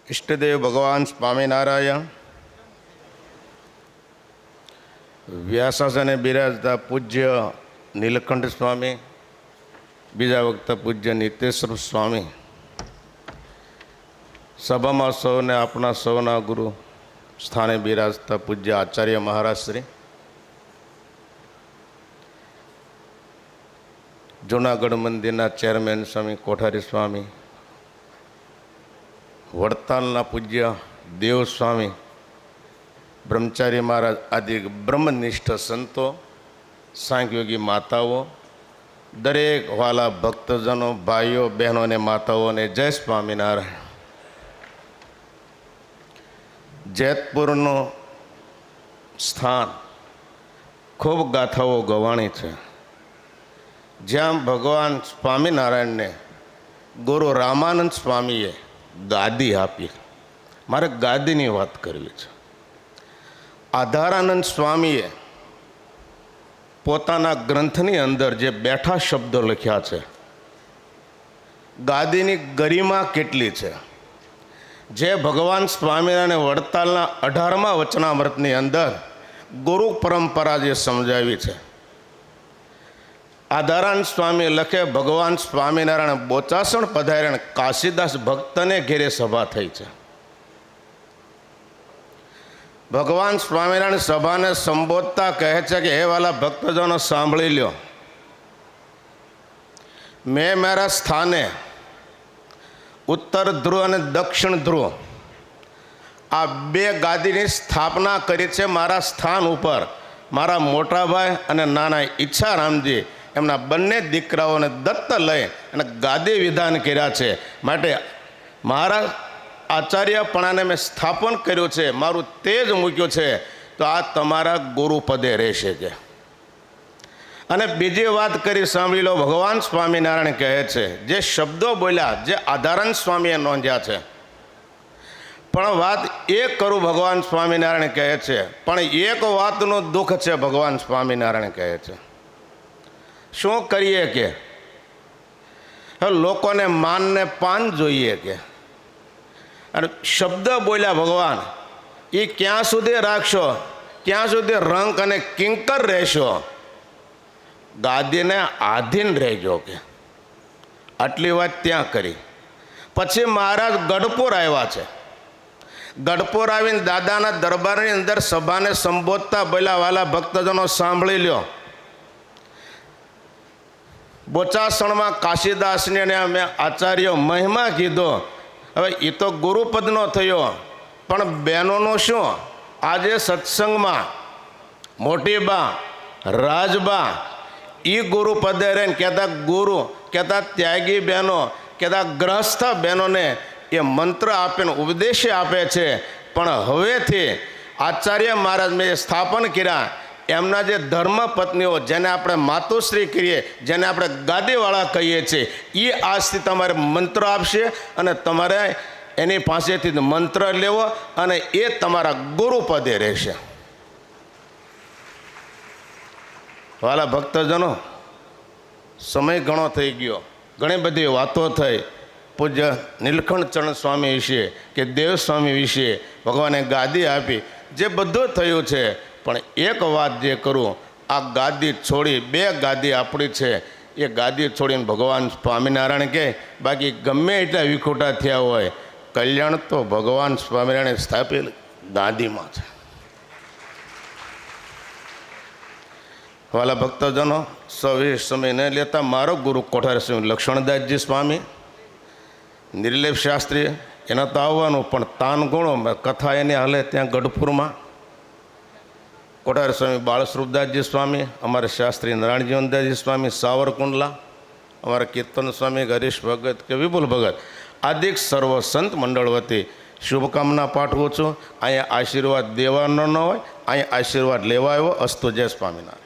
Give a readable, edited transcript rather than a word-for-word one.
इष्टदेव भगवान स्वामीनारायण व्यासासने बिराजता पूज्य नीलकंठ स्वामी, बीजा वक्त पूज्य नितेश्वर स्वामी, सभा में सौने अपना सौना गुरु स्थाने बिराजता पूज्य आचार्य महाराज श्री, जूनागढ़ मंदिर चेरमेन स्वामी कोठारी स्वामी, वड़तालना पूज्य देव स्वामी, ब्रह्मचारी महाराज आदि ब्रह्मनिष्ठ संतो, सांख्योगी माताओं, दरेक वाला भक्तजनों, भाइयों बहनों ने माताओं ने जय स्वामीनारायण। जैतपुरનું સ્થાન ખૂબ ગાથાઓ ગવાણી છે, જ્યાં ભગવાન સ્વામિનારાયણને ગુરુ રામાનંદ સ્વામીએ ગાદી આપી. મારે ગાદીની વાત કરવી છે. આધારાનંદ સ્વામીએ પોતાના ગ્રંથની અંદર જે બેઠા શબ્દો લખ્યા છે, ગાદીની ગરિમા કેટલી છે, જે ભગવાન સ્વામિનારાયણ વડતાલના 18મા વચનામૃતની અંદર ગુરુ પરંપરા જે સમજાવી છે. આધારાનંદ સ્વામી લખે, ભગવાન સ્વામિનારાયણ બોચાસણ પધાર્યા, કાશીદાસ ભક્તને ઘેરે સભા થઈ છે. ભગવાન સ્વામિનારાયણ સભાને સંબોધતા કહે છે કે હે વાલા ભક્તજનો સાંભળી લ્યો, મેં મારા સ્થાને ઉત્તર ધ્રુવ અને દક્ષિણ ધ્રુવ આ બે ગાદીની સ્થાપના કરી છે. મારા સ્થાન ઉપર મારા મોટા ભાઈ અને નાના ઈચ્છારામજી એમના બંને દીકરાઓને દત્ત લઈ અને ગાદી વિધાન કર્યા છે. માટે મારા આચાર્યપણાને મેં સ્થાપન કર્યું છે, મારું તેજ મૂક્યું છે, તો આ તમારા ગુરુપદે રહેશે છે. અને બીજી વાત કરી સાંભળી લો, ભગવાન સ્વામિનારાયણ કહે છે, જે શબ્દો બોલ્યા જે આધારાનંદ સ્વામીએ નોંધ્યા છે, પણ વાત એ કરું, ભગવાન સ્વામિનારાયણ કહે છે, પણ એક વાતનું દુઃખ છે. ભગવાન સ્વામિનારાયણ કહે છે, શું કરીએ કે લોકોને માનને પાન જોઈએ કે, અને શબ્દ બોલ્યા ભગવાન, એ ક્યાં સુધી રાખશો, ક્યાં સુધી રંક અને કિંકર રહેશો, ગાદીને આધીન રહેજો કે. આટલી વાત ત્યાં કરી. પછી મહારાજ ગઢપુર આવ્યા છે. ગઢપુર આવીને દાદાના દરબારની અંદર સભાને સંબોધતા બોલ્યા, વાલા ભક્તજનો સાંભળી લ્યો, બોચાસણમાં કાશીદાસને અમે આચાર્ય મહિમા કીધો. હવે એ તો ગુરુપદનો થયો, પણ બહેનોનો શું? આજે સત્સંગમાં મોટી બા, રાજબા એ ગુરુપદે રહીને કહેતા ગુરુ, કહેતા ત્યાગી બહેનો, કહેતા ગ્રહસ્થ બહેનોને એ મંત્ર આપીને ઉપદેશ આપે છે. પણ હવેથી આચાર્ય મહારાજ મેં સ્થાપન કર્યા, એમના જે ધર્મપત્નીઓ, જેને આપણે માતુશ્રી કહીએ, જેને આપણે ગાદીવાળા કહીએ છીએ, એ આજથી તમારે મંત્ર આપશે અને તમારે એની પાસેથી મંત્ર લેવો અને એ તમારા ગુરુપદે રહેશે. વાલા ભક્તજનો, સમય ઘણો થઈ ગયો, ઘણી બધી વાતો થઈ. પૂજ્ય નીલકંઠ ચરણ સ્વામી વિશે કે દેવ સ્વામી વિશે ભગવાને ગાદી આપી, જે બધું થયું છે. પણ એક વાત જે કરું, આ ગાદી છોડી, બે ગાદી આપણી છે, એ ગાદી છોડીને ભગવાન સ્વામિનારાયણ કહે, બાકી ગમે એટલા વિખોટા થયા હોય, કલ્યાણ તો ભગવાન સ્વામિનારાયણે સ્થાપેલ ગાદીમાં છે. વાલા ભક્તજનો, સવિશેષ સમય ન લેતા મારો ગુરુ કોઠારી સ્વામી લક્ષ્મણદાસજી સ્વામી, નિર્લેપ શાસ્ત્રી, એના તો આવવાનું, પણ તાન ગુણો કથા એની હાલે ત્યાં ગઢપુરમાં. કોઠારી સ્વામી બાળસ્વરૂપદાસજી સ્વામી, અમારા શાસ્ત્રી નારાયણજીવનદાસજી સ્વામી સાવરકુંડલા, અમારા કીર્તન સ્વામી હરીશ ભગત કે વિપુલ ભગત આદિક સર્વ સંત મંડળ વતી શુભકામના પાઠવું છું. અહીંયા આશીર્વાદ દેવાનો ન હોય, અહીંયા આશીર્વાદ લેવા આવ્યો. અસ્તુ. જય સ્વામિનારાયણ.